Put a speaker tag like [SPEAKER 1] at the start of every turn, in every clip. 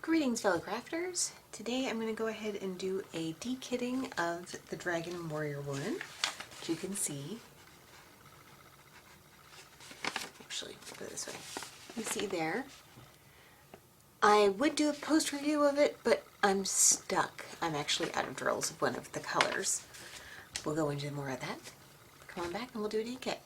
[SPEAKER 1] Greetings, fellow crafters. Today I'm going to go ahead and do a dekitting of the Dragon Warrior Woman, which you can see. Actually, put it this way. You see there. I would do a post review of it, but I'm stuck. I'm actually out of drills of one of the colors. We'll go into more of that. Come on back and we'll do a dekit.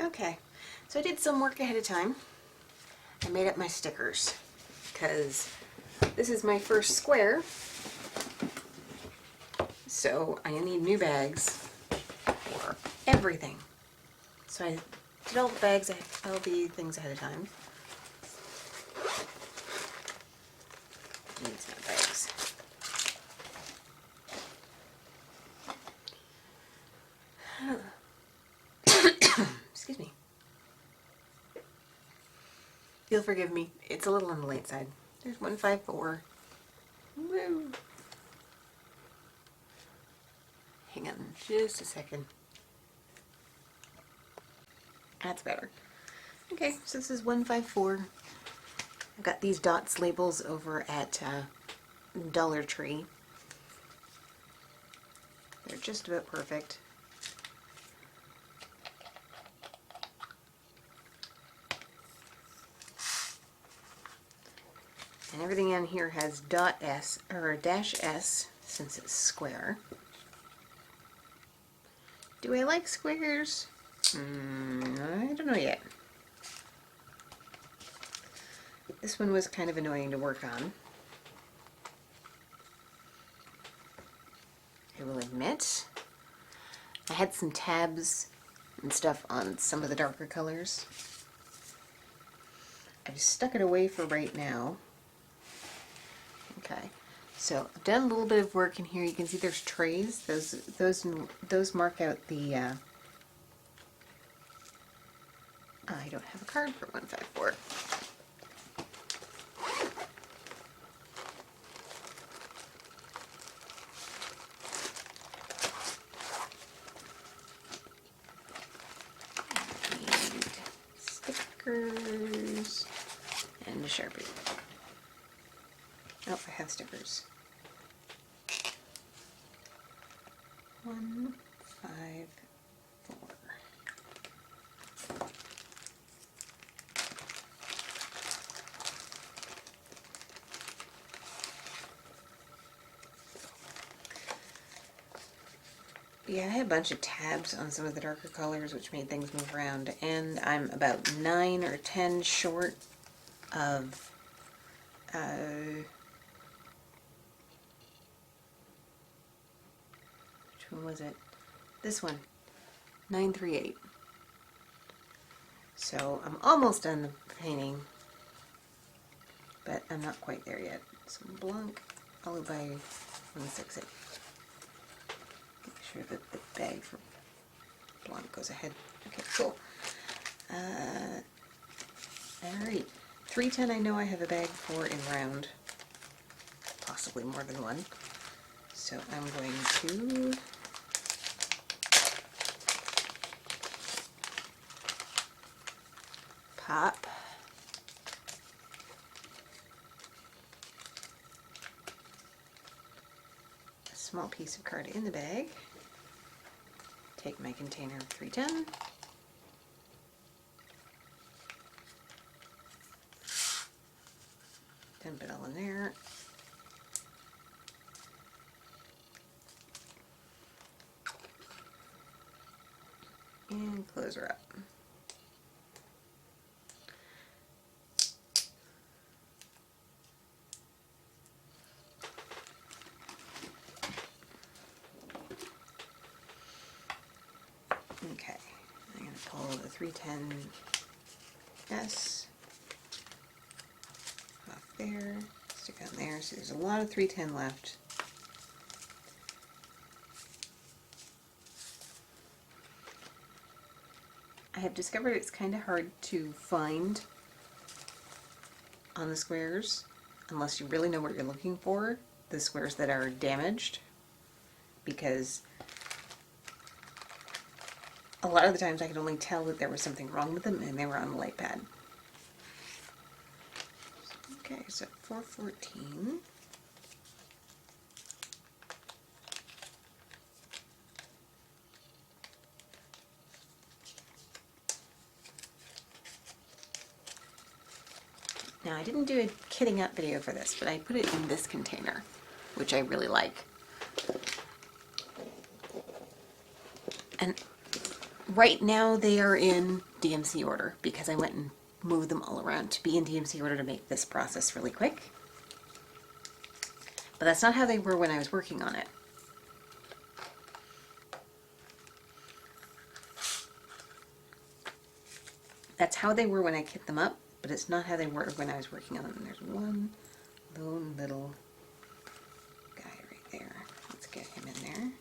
[SPEAKER 1] Okay, so I did some work ahead of time. I made up my stickers because this is my first square, so I need new bags for everything. So I did all the bags, all the things ahead of time. Need some bags. Excuse me. You'll forgive me. It's a little on the late side. There's 154. Woo! Hang on just a second. That's better. Okay, so this is 154. I've got these dots labels over at Dollar Tree. They're just about perfect. And everything on here has .s or -s since it's square. Do I like squares? I don't know yet. This one was kind of annoying to work on, I will admit. I had some tabs and stuff on some of the darker colors. I've stuck it away for right now. Okay, so I've done a little bit of work in here. You can see there's trays. Those mark out the. I don't have a card for 154. Stickers and a Sharpie. Oh, I have stickers. 154. Yeah, I had a bunch of tabs on some of the darker colors, which made things move around, and I'm about 9 or 10 short of which one was it? This one, 938. So I'm almost done the painting, but I'm not quite there yet. So Blanc, followed by 168. Make sure that the bag for Blanc goes ahead. Okay, cool. Alright, 310 I know I have a bag for in round, possibly more than one. So I'm going to pop a small piece of card in the bag, take my container of 310, dump it all in there, and close her up. Okay, I'm going to pull the 310S off there, stick on there. So there's a lot of 310 left. I have discovered it's kind of hard to find on the squares unless you really know what you're looking for, the squares that are damaged, because a lot of the times I could only tell that there was something wrong with them and they were on the light pad. Okay, so 414. Now I didn't do a kitting up video for this, but I put it in this container, which I really like. And right now they are in DMC order because I went and moved them all around to be in DMC order to make this process really quick. But that's not how they were when I was working on it. That's how they were when I kit them up, but it's not how they were when I was working on them. And there's one lone little guy right there. Let's get him in there.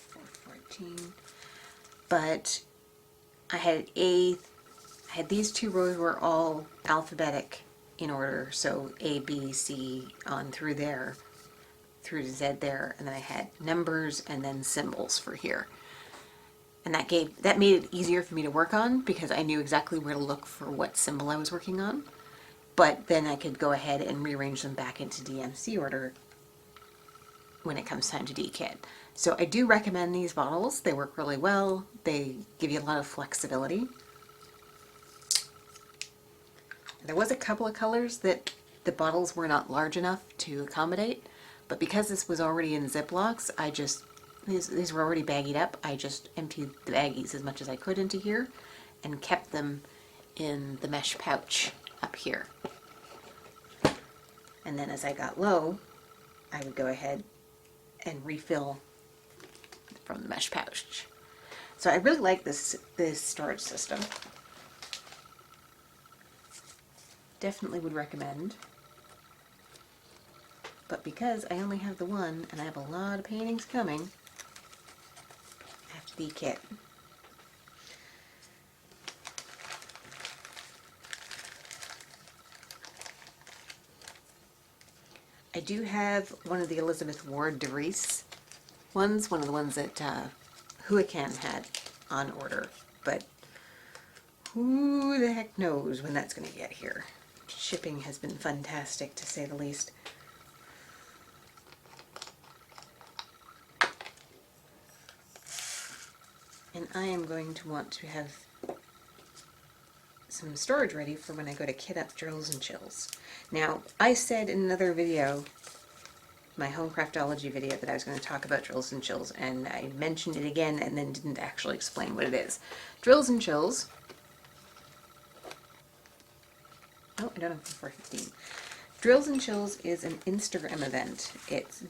[SPEAKER 1] 414. But I had these two rows were all alphabetic in order, so A, B, C on through there, through to Z there, and then I had numbers and then symbols for here. And that made it easier for me to work on because I knew exactly where to look for what symbol I was working on. But then I could go ahead and rearrange them back into DMC order when it comes time to de-kit. So I do recommend these bottles. They work really well. They give you a lot of flexibility. There was a couple of colors that the bottles were not large enough to accommodate, but because this was already in Ziplocs, these were already baggied up. I just emptied the baggies as much as I could into here and kept them in the mesh pouch up here. And then as I got low, I would go ahead and refill from the mesh pouch. So I really like this storage system. Definitely would recommend. But because I only have the one and I have a lot of paintings coming, I have to de-kit. I do have one of the Elizabeth Ward de Vries ones, one of the ones that Huacan had on order, but who the heck knows when that's going to get here. Shipping has been fantastic, to say the least. And I am going to want to have some storage ready for when I go to kit up Drills and Chills. Now, I said in another video, my home craftology video, that I was going to talk about Drills and Chills, and I mentioned it again and then didn't actually explain what it is. Drills and Chills. Oh, I don't have 415. Drills and Chills is an Instagram event.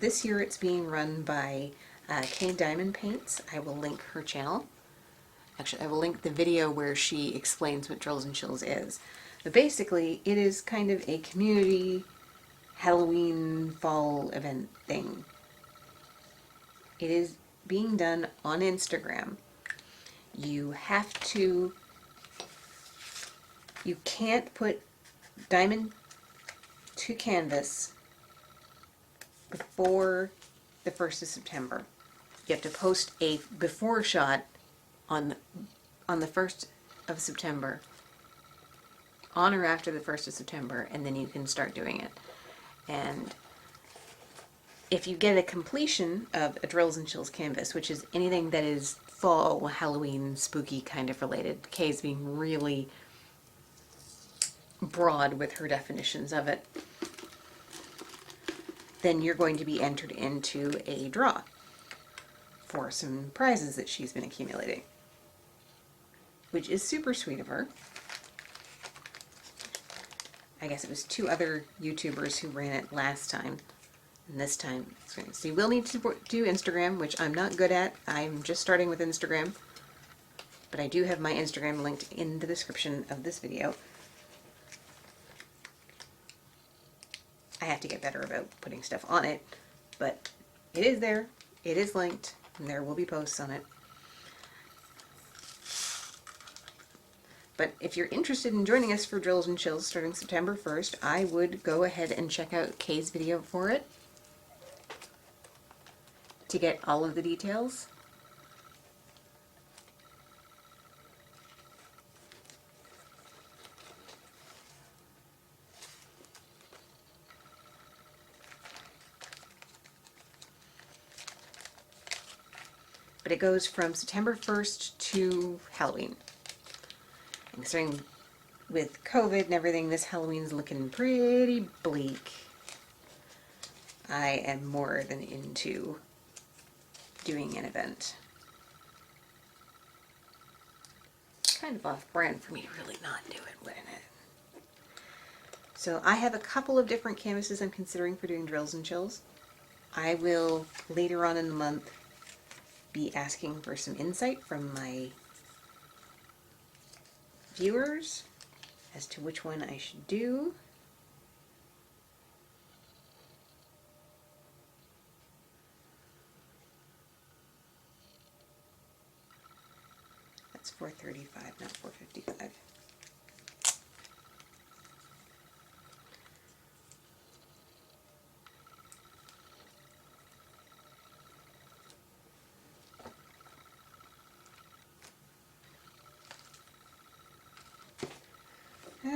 [SPEAKER 1] This year it's being run by Kay Diamond Paints. I will link her channel. Actually, I will link the video where she explains what Drills and Chills is. But basically, it is kind of a community Halloween fall event thing. It is being done on Instagram. You can't put diamond to canvas before the 1st of September. You have to post a before shot on the 1st of September, on or after the 1st of September, and then you can start doing it. And if you get a completion of a Drills and Chills canvas, which is anything that is fall, Halloween, spooky kind of related, Kay's being really broad with her definitions of it, then you're going to be entered into a draw for some prizes that she's been accumulating, which is super sweet of her. I guess it was 2 other YouTubers who ran it last time, and this time, so you will need to do Instagram, which I'm not good at. I'm just starting with Instagram, but I do have my Instagram linked in the description of this video. I have to get better about putting stuff on it, but it is there, it is linked, and there will be posts on it. But if you're interested in joining us for Drills and Chills starting September 1st, I would go ahead and check out Kay's video for it. to get all of the details. But it goes from September 1st to Halloween. And starting with COVID and everything, this Halloween's looking pretty bleak. I am more than into doing an event. Kind of off-brand for me to really not do it, wouldn't it? So I have a couple of different canvases I'm considering for doing drills and chills. I will, later on in the month, be asking for some insight from my viewers as to which one I should do. That's 435, not 455.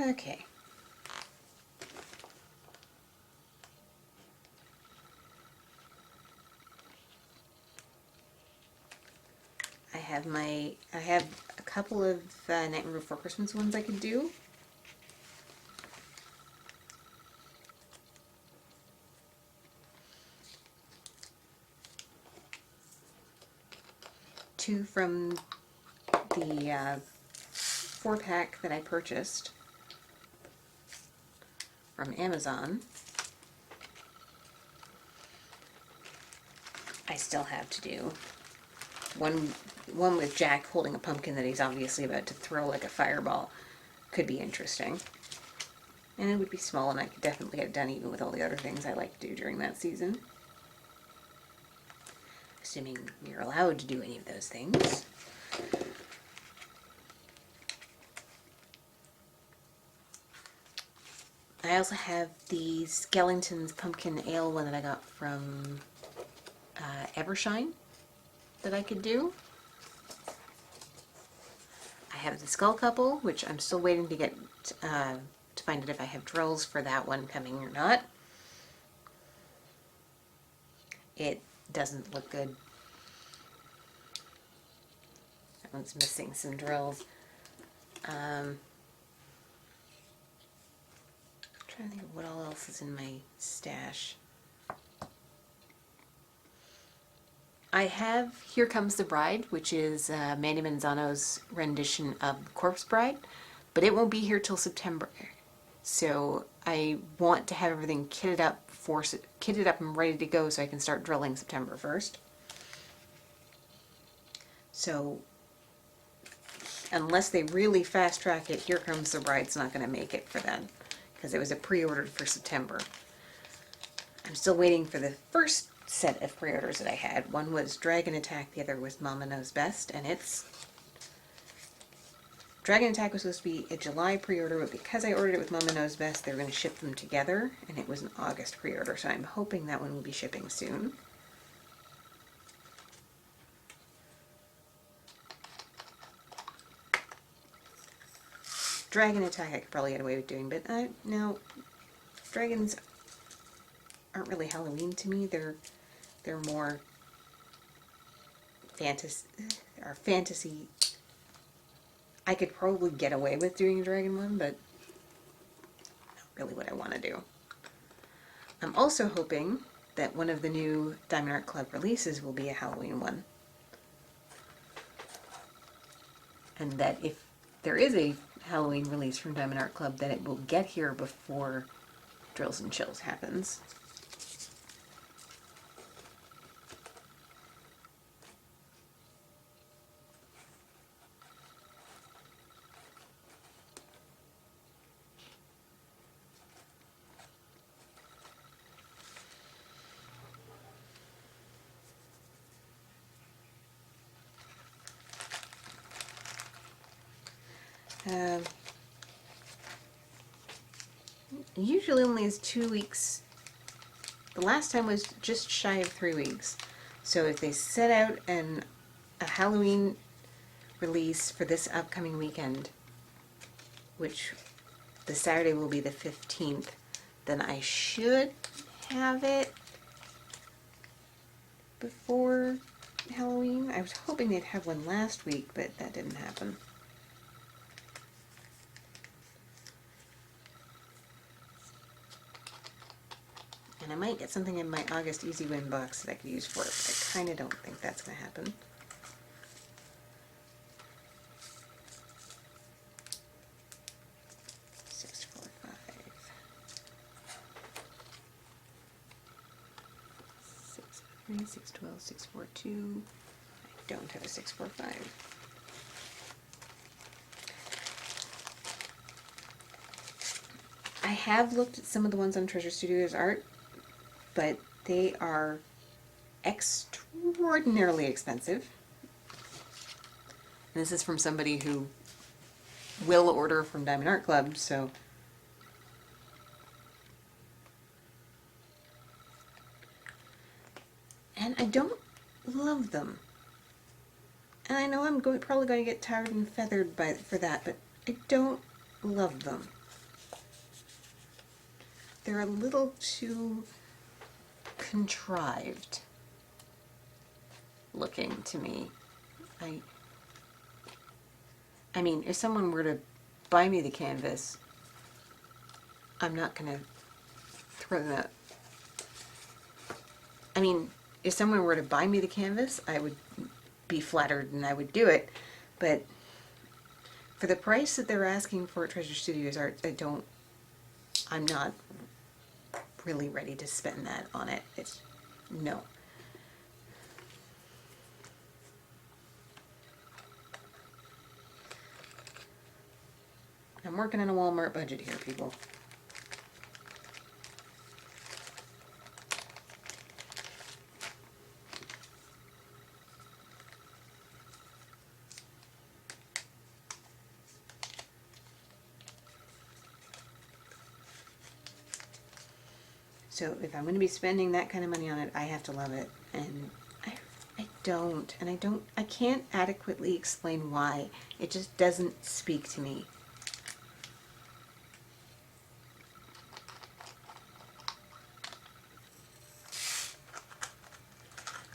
[SPEAKER 1] Okay. I have a couple of Nightmare Before Christmas ones I could do. Two from the 4-pack that I purchased from Amazon. I still have to do one with Jack holding a pumpkin that he's obviously about to throw like a fireball. Could be interesting. And it would be small, and I could definitely get it done even with all the other things I like to do during that season. Assuming you're allowed to do any of those things. I also have the Skellington's Pumpkin Ale one that I got from Evershine that I could do. I have the Skull Couple, which I'm still waiting to get to find out if I have drills for that one coming or not. It doesn't look good. That one's missing some drills. I'm trying to think of what all else is in my stash. I have Here Comes the Bride, which is Mandy Manzano's rendition of Corpse Bride, but it won't be here till September. So I want to have everything kitted up and ready to go so I can start drilling September 1st. So unless they really fast track it, Here Comes the Bride's not going to make it for then, because it was a pre-ordered for September. I'm still waiting for the first set of pre-orders that I had. One was Dragon Attack, the other was Mama Knows Best, and Dragon Attack was supposed to be a July pre-order, but because I ordered it with Mama Knows Best, they were going to ship them together, and it was an August pre-order, so I'm hoping that one will be shipping soon. Dragon Attack I could probably get away with doing, but no, dragons aren't really Halloween to me. They're more fantasy. I could probably get away with doing a dragon one, but not really what I want to do. I'm also hoping that one of the new Diamond Art Club releases will be a Halloween one. And that if there is a Halloween release from Diamond Art Club, that it will get here before Drills and Chills happens. Usually only is 2 weeks. The last time was just shy of 3 weeks. So if they set out a Halloween release for this upcoming weekend, which the Saturday will be the 15th, then I should have it before Halloween. I was hoping they'd have one last week, but that didn't happen. And I might get something in my August Easy Win box that I could use for it, but I kind of don't think that's going to happen. Three, 612, 642. I don't have a 645. I have looked at some of the ones on Treasure Studios art, but they are extraordinarily expensive. And this is from somebody who will order from Diamond Art Club, so and I don't love them. And I know I'm probably going to get tired and feathered for that, but I don't love them. They're a little too contrived looking to me. I mean, if someone were to buy me the canvas, I'm not going to throw that. I mean, if someone were to buy me the canvas, I would be flattered and I would do it. But for the price that they're asking for at Treasure Studios art, I'm not really ready to spend that on it. No. I'm working on a Walmart budget here, people. So if I'm going to be spending that kind of money on it, I have to love it. And I don't. And I can't adequately explain why. It just doesn't speak to me.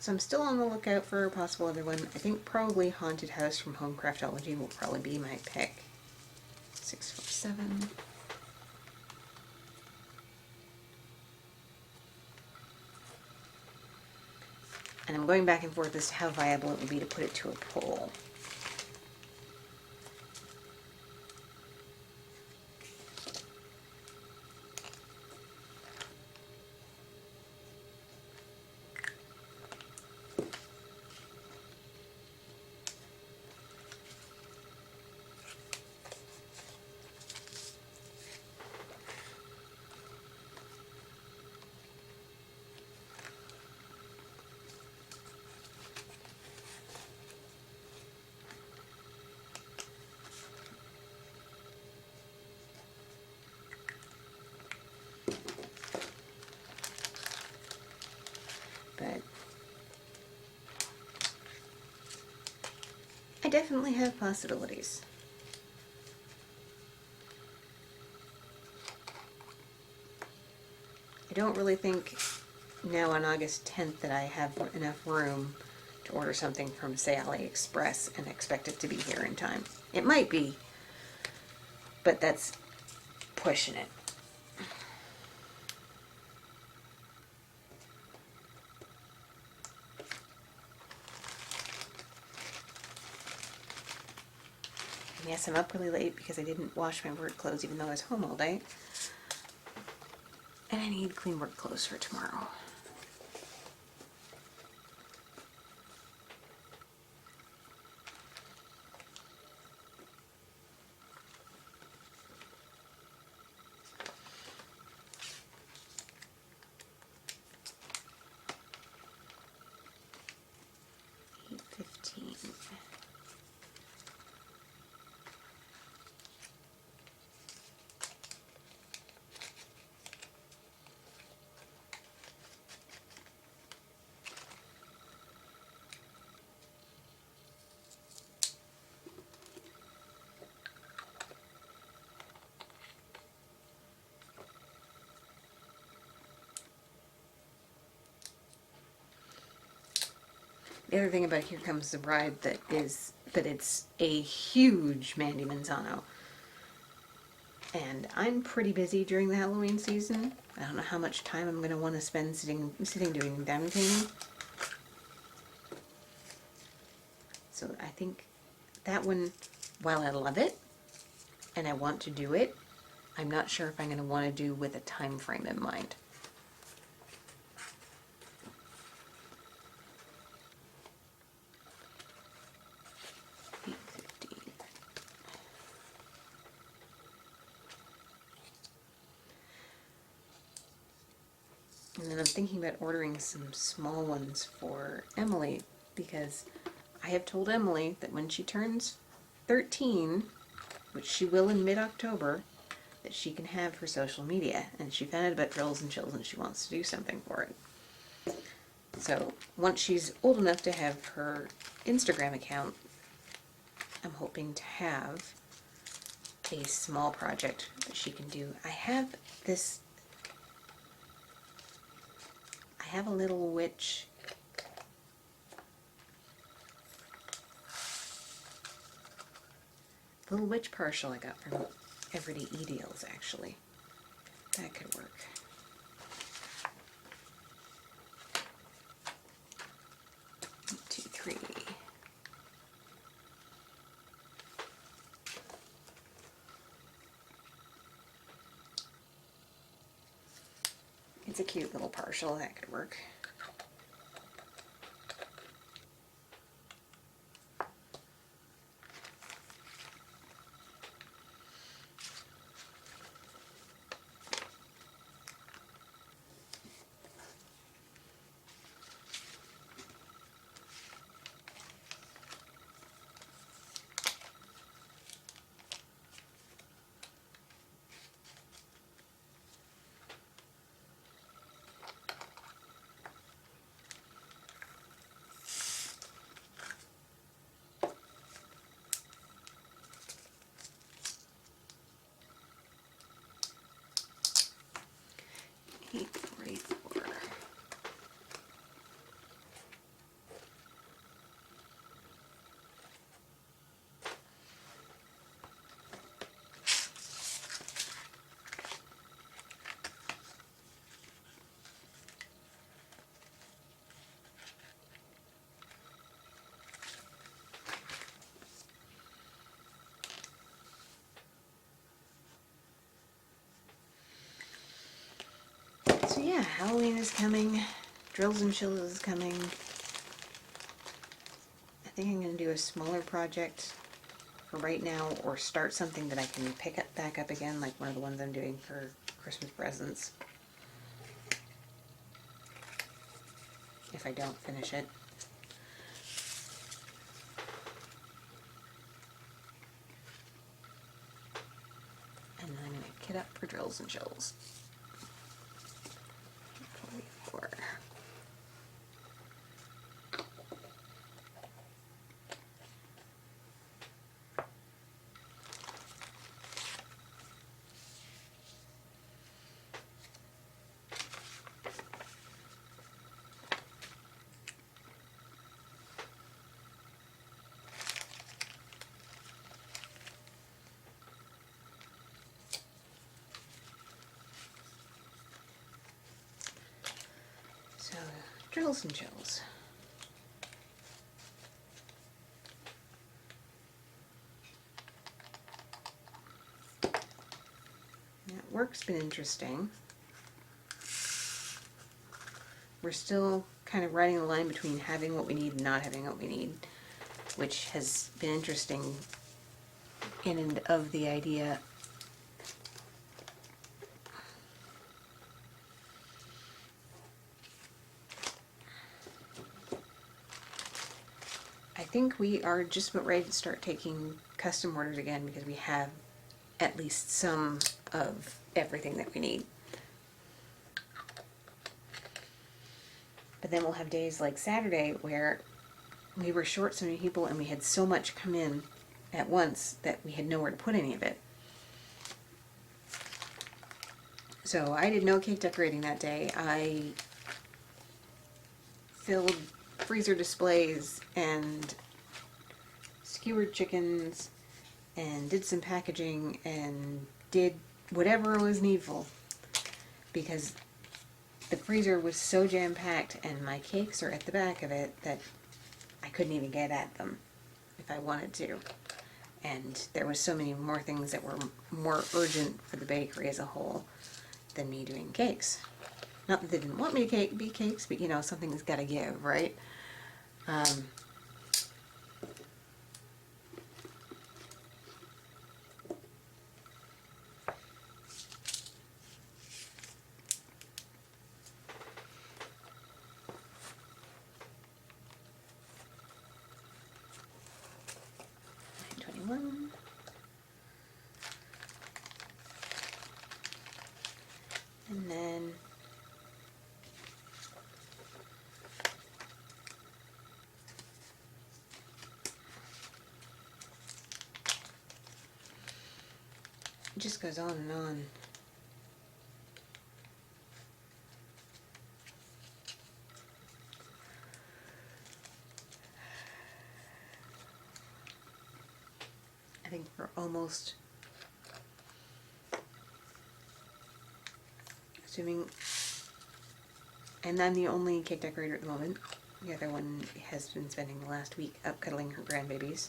[SPEAKER 1] So I'm still on the lookout for a possible other one. I think probably Haunted House from Homecraftology will probably be my pick. 647. And I'm going back and forth as to how viable it would be to put it to a poll. But I definitely have possibilities. I don't really think now on August 10th that I have enough room to order something from, say, AliExpress and expect it to be here in time. It might be, but that's pushing it. And yes, I'm up really late because I didn't wash my work clothes even though I was home all day. And I need clean work clothes for tomorrow. The other thing about Here Comes the Bride that it's a huge Mandy Manzano. And I'm pretty busy during the Halloween season. I don't know how much time I'm going to want to spend sitting doing diamond painting. So I think that one, while I love it and I want to do it, I'm not sure if I'm going to want to do with a time frame in mind. And then I'm thinking about ordering some small ones for Emily, because I have told Emily that when she turns 13, which she will in mid-October, that she can have her social media. And she found out about Drills and Chills and she wants to do something for it. So once she's old enough to have her Instagram account, I'm hoping to have a small project that she can do. I have a little witch partial I got from Everyday E-Deals, actually. That could work. One, two, three. It's a cute little partial, that could work. So yeah, Halloween is coming. Drills and Chills is coming. I think I'm going to do a smaller project for right now, or start something that I can pick up back up again, like one of the ones I'm doing for Christmas presents, if I don't finish it. And then I'm going to kit up for Drills and Chills. 24. So, Drills and Chills. That work's been interesting. We're still kind of riding the line between having what we need and not having what we need, which has been interesting in and of the idea. I think we are just about ready to start taking custom orders again, because we have at least some of everything that we need. But then we'll have days like Saturday where we were short so many people and we had so much come in at once that we had nowhere to put any of it. So I did no cake decorating that day. I filled freezer displays and skewered chickens and did some packaging and did whatever was needful because the freezer was so jam-packed and my cakes are at the back of it that I couldn't even get at them if I wanted to. And there was so many more things that were more urgent for the bakery as a whole than me doing cakes. Not that they didn't want me to be cakes, but you know, something's got to give, right? $9.21. And then it just goes on and on. I think we're almost, assuming, and I'm the only cake decorator at the moment. The other one has been spending the last week up cuddling her grandbabies,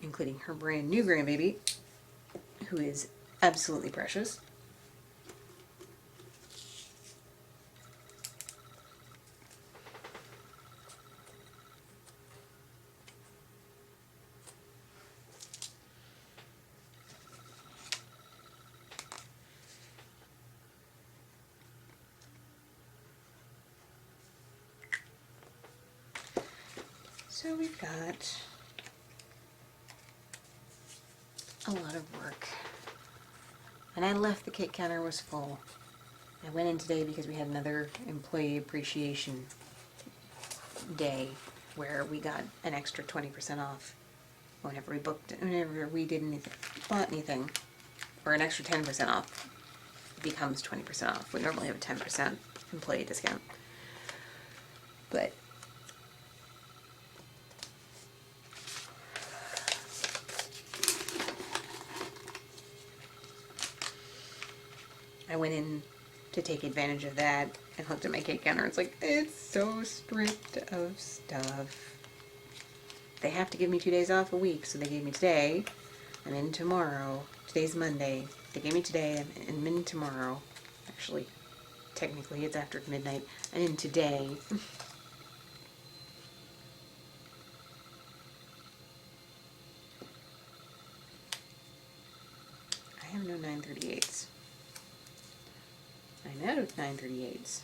[SPEAKER 1] including her brand new grandbaby, who is absolutely precious. So we've got a lot of work. And I left the cake counter was full. I went in today because we had another employee appreciation day where we got an extra 20% off whenever we did anything, bought anything, or an extra 10% off becomes 20% off. We normally have a 10% employee discount. But I went in to take advantage of that and looked at my cake counter. It's like, it's so stripped of stuff. They have to give me 2 days off a week, so they gave me today. I'm in tomorrow. Today's Monday. They gave me today. I'm in tomorrow. Actually, technically it's after midnight. I'm in today. I have no 938s. I'm out of 938s.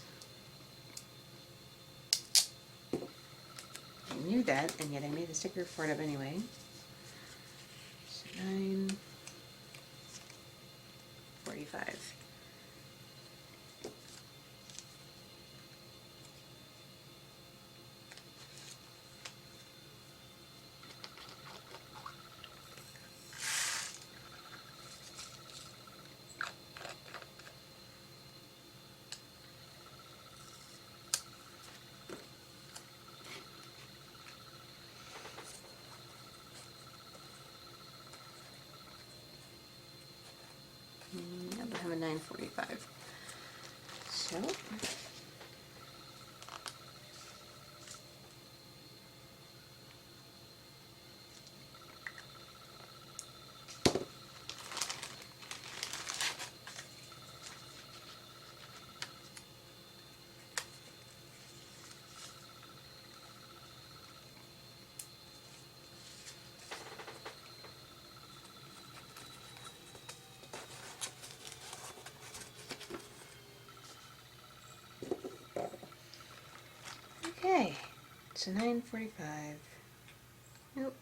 [SPEAKER 1] I knew that, and yet I made the sticker for it up anyway. So 945. I don't have a 945. So okay, so 945. Nope.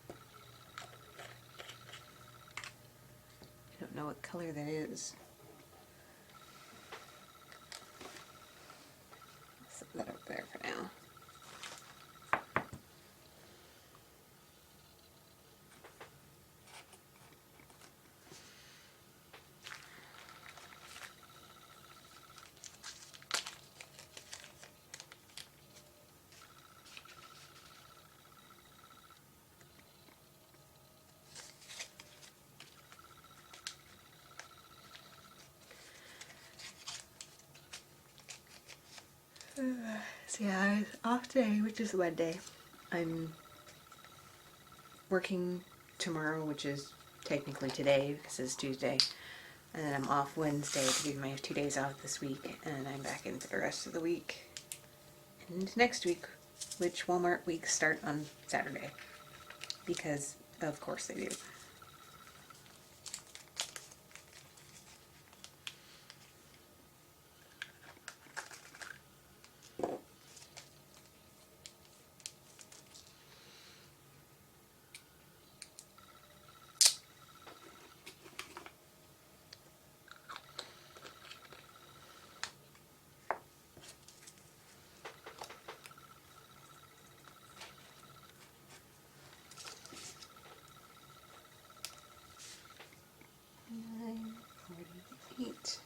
[SPEAKER 1] I don't know what color that is. Set that up there for now. So yeah, I was off today, which is Monday. I'm working tomorrow, which is technically today because it's Tuesday. And then I'm off Wednesday to be my 2 days off this week. And I'm back in for the rest of the week. And next week, which Walmart weeks start on Saturday. Because, of course, they do. Eat.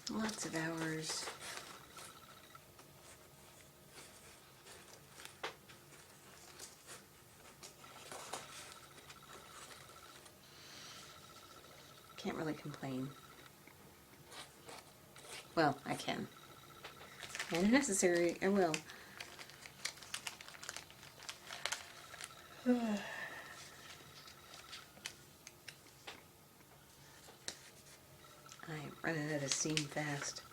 [SPEAKER 1] Lots of hours. Can't really complain. Well, I can. And if necessary, I will. I'm running out of steam fast.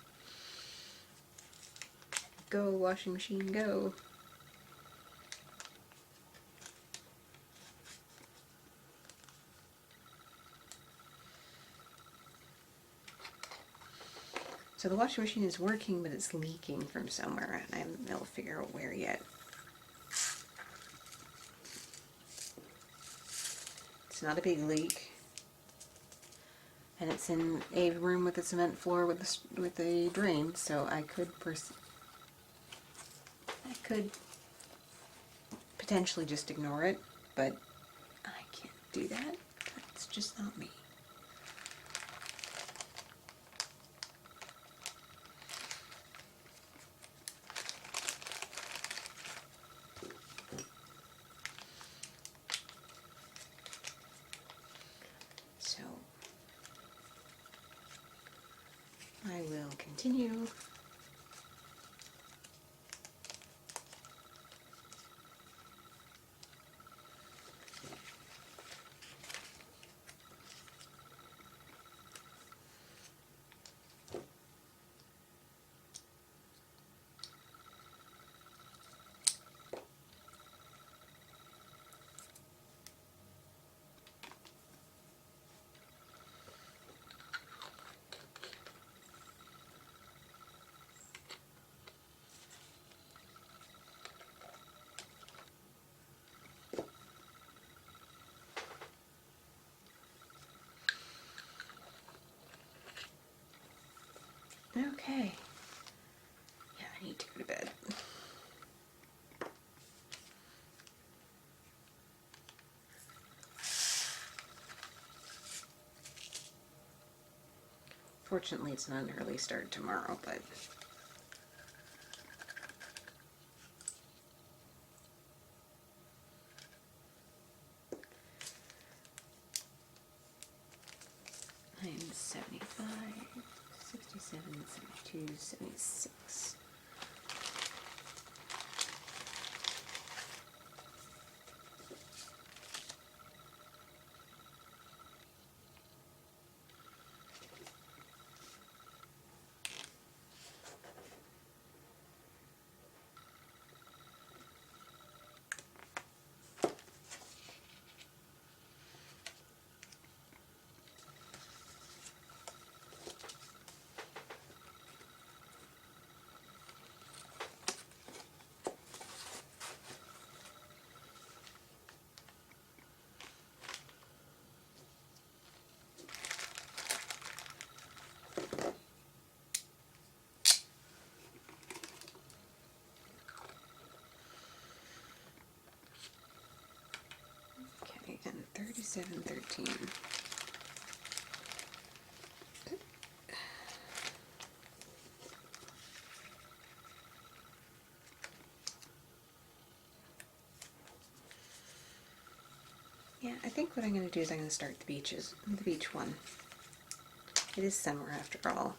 [SPEAKER 1] Go, washing machine, go. So the washing machine is working, but it's leaking from somewhere, and I haven't been able to figure out where yet. It's not a big leak. And it's in a room with a cement floor with a drain, so I could potentially just ignore it, but I can't do that. That's just not me. So I will continue. Okay. Yeah, I need to go to bed. Fortunately, it's not an early start tomorrow, but I'm 75, 67, 72, 76. Okay, and 3713. Yeah, I think what I'm going to do is I'm going to start the beach one. It is summer after all.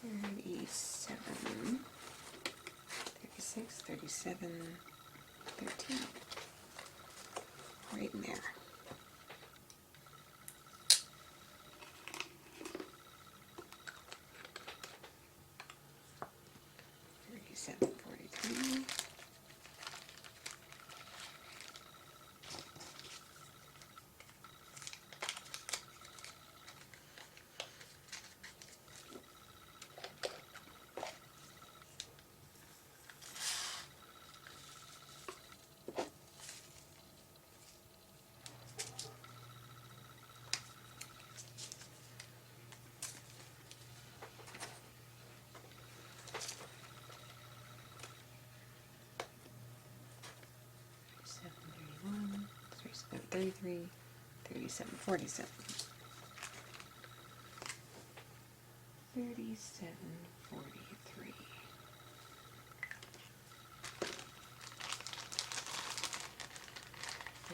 [SPEAKER 1] Thirty-seven, 36, 37, 13. Right in there. 37, 43. Thirty-one, 33, 37, 47. 37, 43.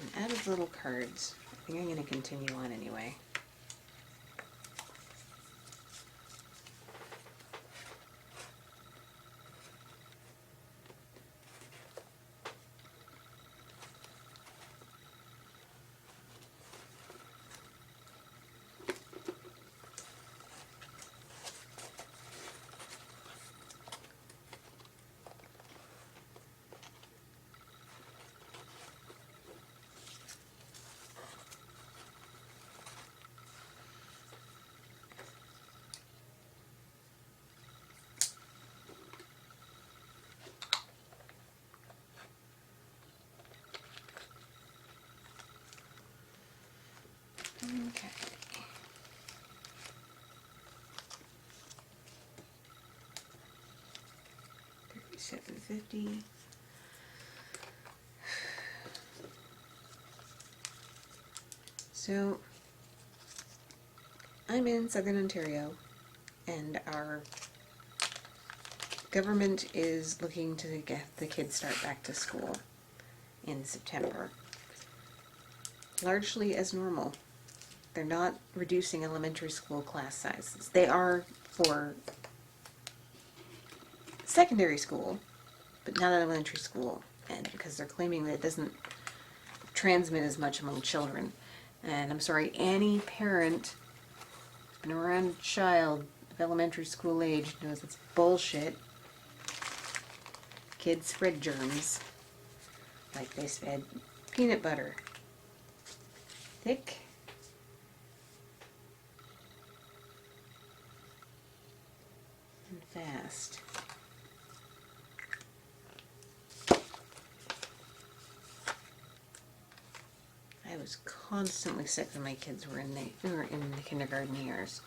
[SPEAKER 1] And out of little cards, I think I'm going to continue on anyway. Okay. $37.50. So I'm in Southern Ontario, and our government is looking to get the kids start back to school in September, largely as normal. They're not reducing elementary school class sizes. They are for secondary school, but not elementary school, and because they're claiming that it doesn't transmit as much among children. And I'm sorry, any parent who's been around a child of elementary school age knows it's bullshit. Kids spread germs like they spread peanut butter. Thick and fast. I was constantly sick when my kids were in the kindergarten years,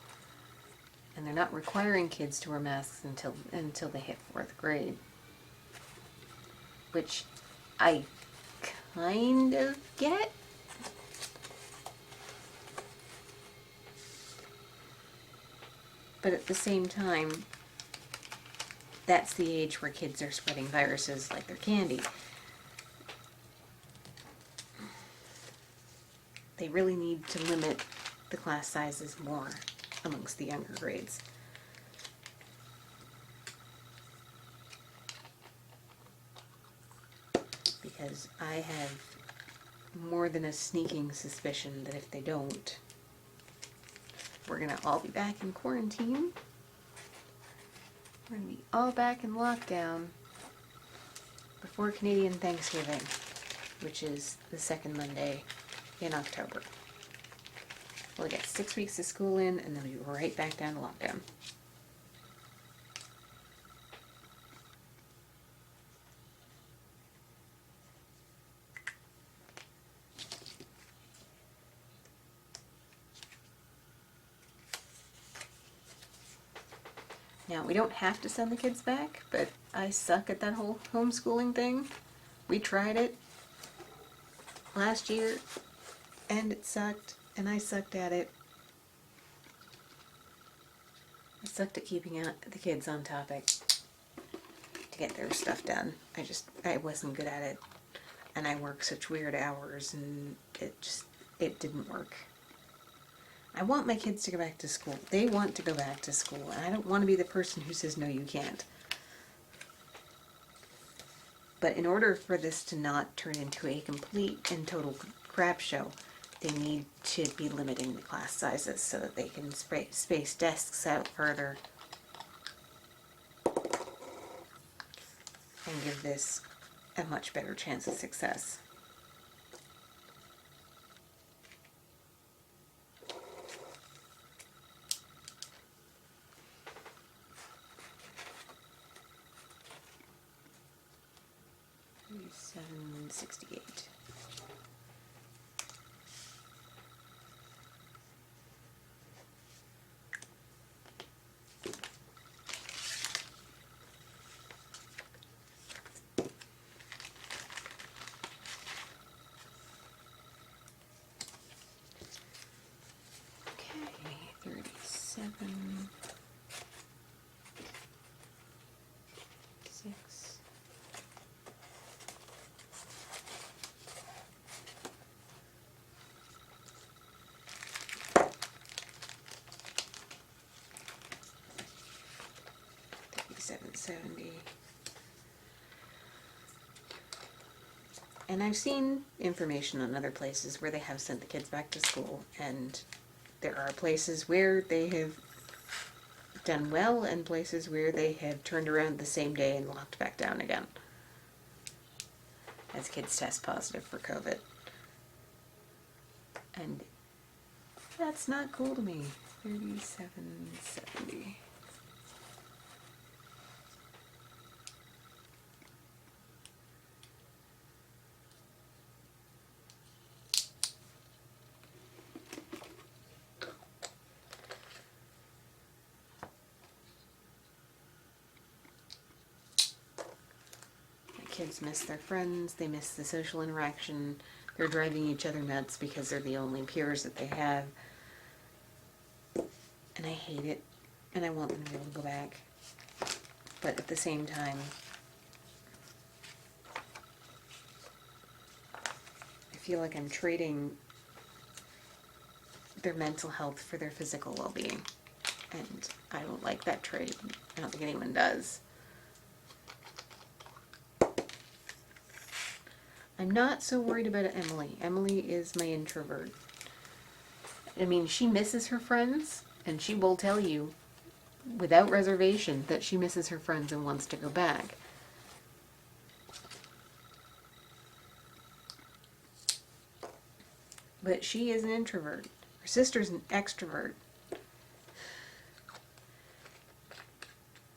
[SPEAKER 1] and they're not requiring kids to wear masks until they hit 4th grade, which I kind of get. But at the same time, that's the age where kids are spreading viruses like they're candy. They really need to limit the class sizes more amongst the younger grades. Because I have more than a sneaking suspicion that if they don't, we're going to all be back in quarantine. We're going to be all back in lockdown before Canadian Thanksgiving, which is the second Monday in October. We'll get 6 weeks of school in, and then we'll be right back down to lockdown. Now, we don't have to send the kids back, but I suck at that whole homeschooling thing. We tried it last year, and it sucked, and I sucked at it. I sucked at keeping the kids on topic to get their stuff done. I wasn't good at it, and I work such weird hours, and it didn't work. I want my kids to go back to school. They want to go back to school, and I don't want to be the person who says, no, you can't. But in order for this to not turn into a complete and total crap show, they need to be limiting the class sizes so that they can space desks out further and give this a much better chance of success. $37.68. Okay, 37. 6. $37.70. And I've seen information on other places where they have sent the kids back to school, and there are places where they have done well and places where they have turned around the same day and locked back down again as kids test positive for COVID. And that's not cool to me. $37.70. Kids miss their friends, they miss the social interaction, they're driving each other nuts because they're the only peers that they have. And I hate it, and I want them to be able to go back. But at the same time, I feel like I'm trading their mental health for their physical well-being. And I don't like that trade. I don't think anyone does. I'm not so worried about Emily. Emily is my introvert. I mean, she misses her friends, and she will tell you without reservation that she misses her friends and wants to go back. But she is an introvert. Her sister's an extrovert.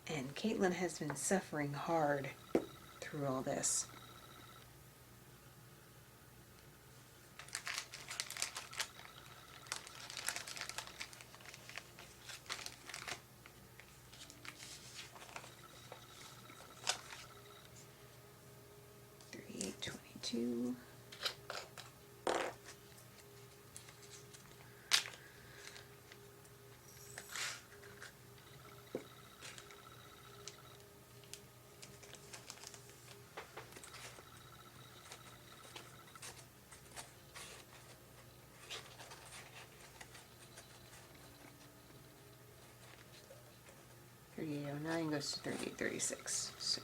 [SPEAKER 1] And Caitlin has been suffering hard through all this. $38.22. $38.09 goes to $38.36. So.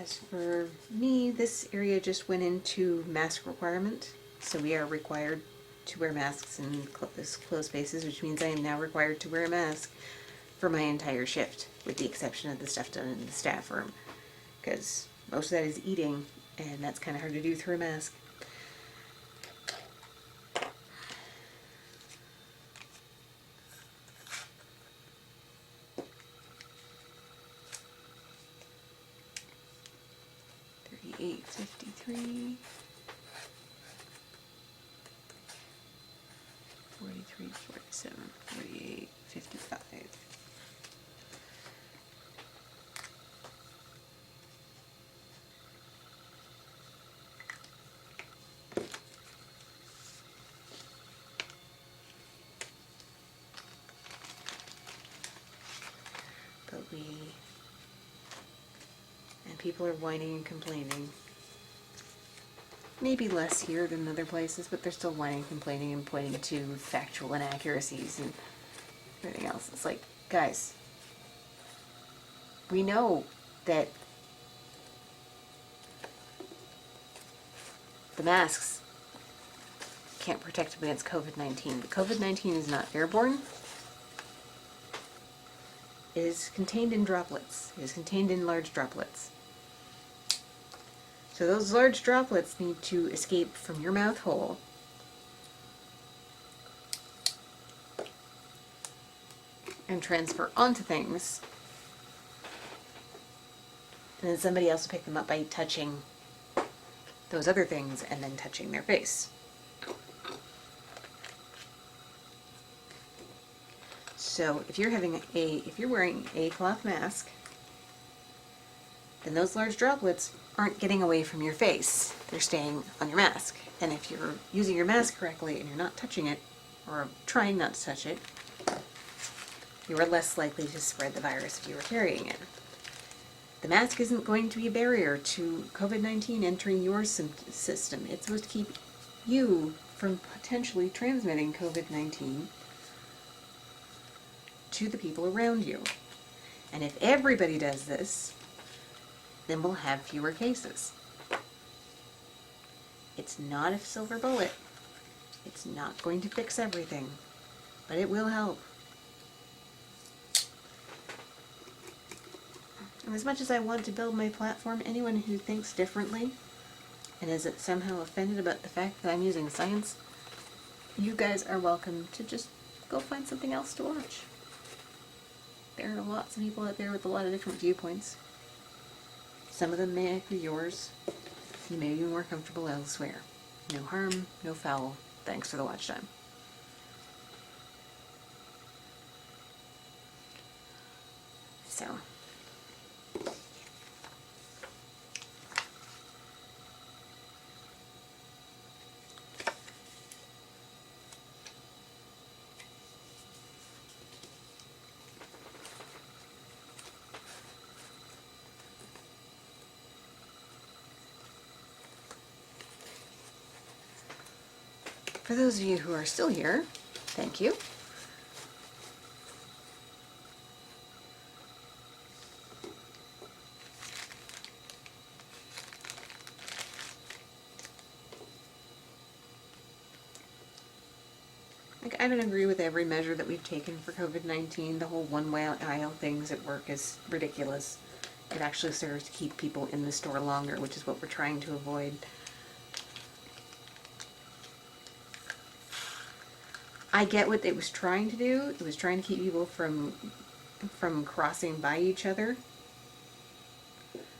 [SPEAKER 1] As for me, this area just went into mask requirement, so we are required to wear masks in closed spaces, which means I am now required to wear a mask for my entire shift, with the exception of the stuff done in the staff room, because most of that is eating, and that's kind of hard to do through a mask. $38.53. 43, 47, 48, 55. But and people are whining and complaining. Maybe less here than other places, but they're still whining, complaining, and pointing to factual inaccuracies and everything else. It's like, guys, we know that the masks can't protect against COVID-19. But COVID-19 is not airborne. It is contained in droplets. It is contained in large droplets. So those large droplets need to escape from your mouth hole and transfer onto things. And then somebody else will pick them up by touching those other things and then touching their face. So if you're wearing a cloth mask, then those large droplets aren't getting away from your face. They're staying on your mask. And if you're using your mask correctly and you're not touching it, or trying not to touch it, you are less likely to spread the virus if you are carrying it. The mask isn't going to be a barrier to COVID-19 entering your system. It's supposed to keep you from potentially transmitting COVID-19 to the people around you. And if everybody does this, then we'll have fewer cases. It's not a silver bullet. It's not going to fix everything, but it will help. And as much as I want to build my platform, anyone who thinks differently and is somehow offended about the fact that I'm using science, you guys are welcome to just go find something else to watch. There are lots of people out there with a lot of different viewpoints. Some of them may echo yours. You may be more comfortable elsewhere. No harm, no foul. Thanks for the watch time. So. For those of you who are still here, thank you. I don't agree with every measure that we've taken for COVID-19. The whole one-way aisle things at work is ridiculous. It actually serves to keep people in the store longer, which is what we're trying to avoid. I get what it was trying to do. It was trying to keep people from crossing by each other.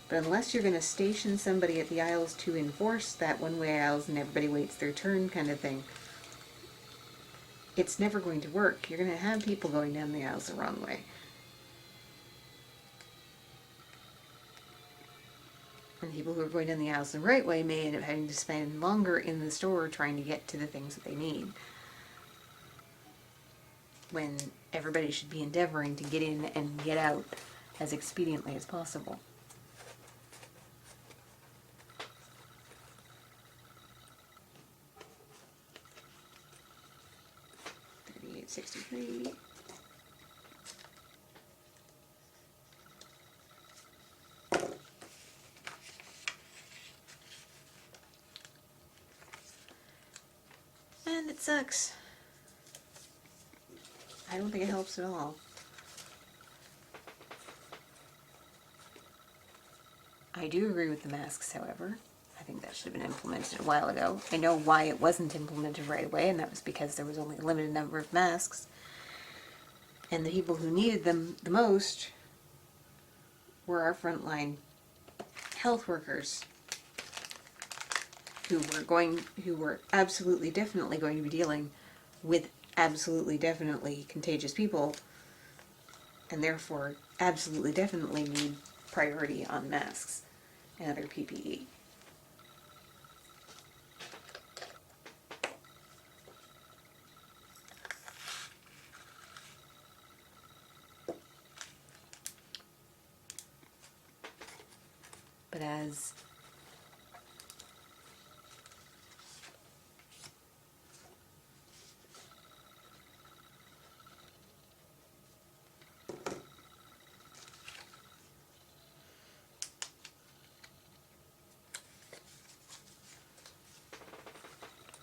[SPEAKER 1] But unless you're going to station somebody at the aisles to enforce that one-way aisles and everybody waits their turn kind of thing, it's never going to work. You're going to have people going down the aisles the wrong way. And people who are going down the aisles the right way may end up having to spend longer in the store trying to get to the things that they need, when everybody should be endeavoring to get in and get out as expediently as possible. $38.63. And it sucks. I don't think it helps at all. I do agree with the masks, however. I think that should have been implemented a while ago. I know why it wasn't implemented right away, and that was because there was only a limited number of masks. And the people who needed them the most were our frontline health workers who were absolutely definitely going to be dealing with absolutely definitely contagious people, and therefore absolutely definitely need priority on masks and other PPE. But as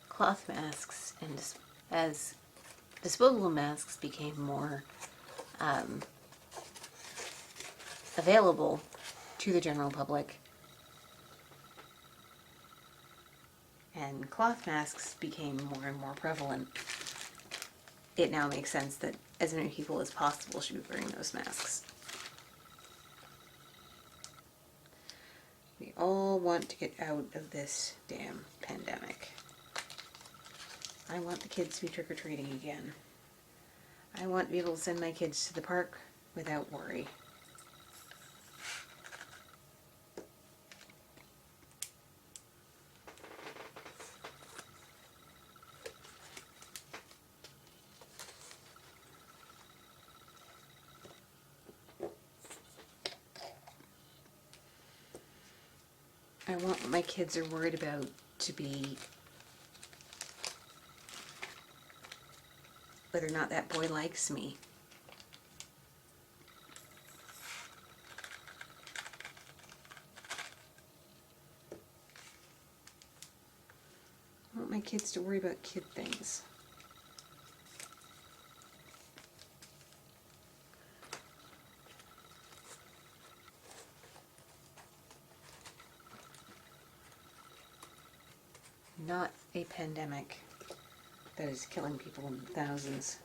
[SPEAKER 1] cloth masks and as disposable masks became more available to the general public, and cloth masks became more and more prevalent, it now makes sense that as many people as possible should be wearing those masks. We all want to get out of this damn pandemic. I want the kids to be trick-or-treating again. I want to be able to send my kids to the park without worry. I want what my kids are worried about to be whether or not that boy likes me. I want my kids to worry about kid things. Not a pandemic that is killing people in thousands.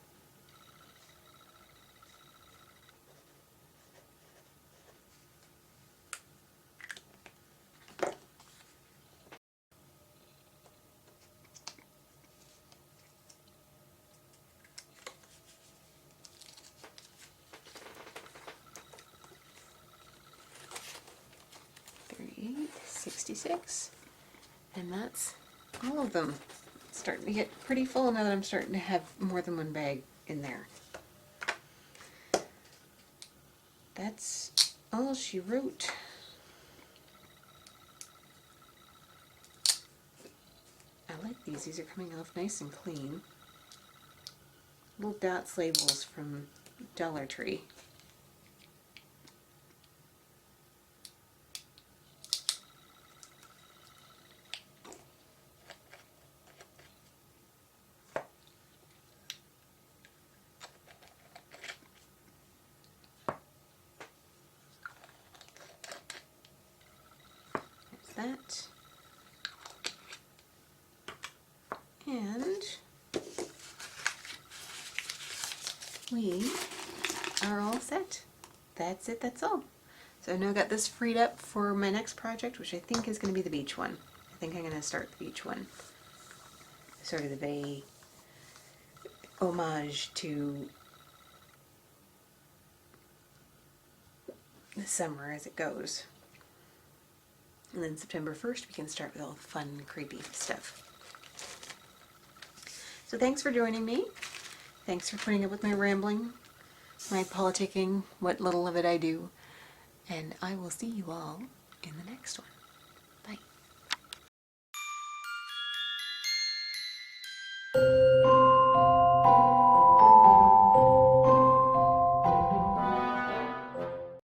[SPEAKER 1] $38.66, and that's all of them. It's starting to get pretty full now that I'm starting to have more than one bag in there. That's all she wrote. I like these. These are coming off nice and clean. Little dots labels from Dollar Tree. That, and we are all set. That's it, that's all. So I've now got this freed up for my next project, which I think is going to be the beach one. I think I'm going to start the beach one. Sort of a homage to the summer as it goes. And then September 1st, we can start with all the fun, creepy stuff. So thanks for joining me. Thanks for putting up with my rambling, my politicking, what little of it I do. And I will see you all in the next one.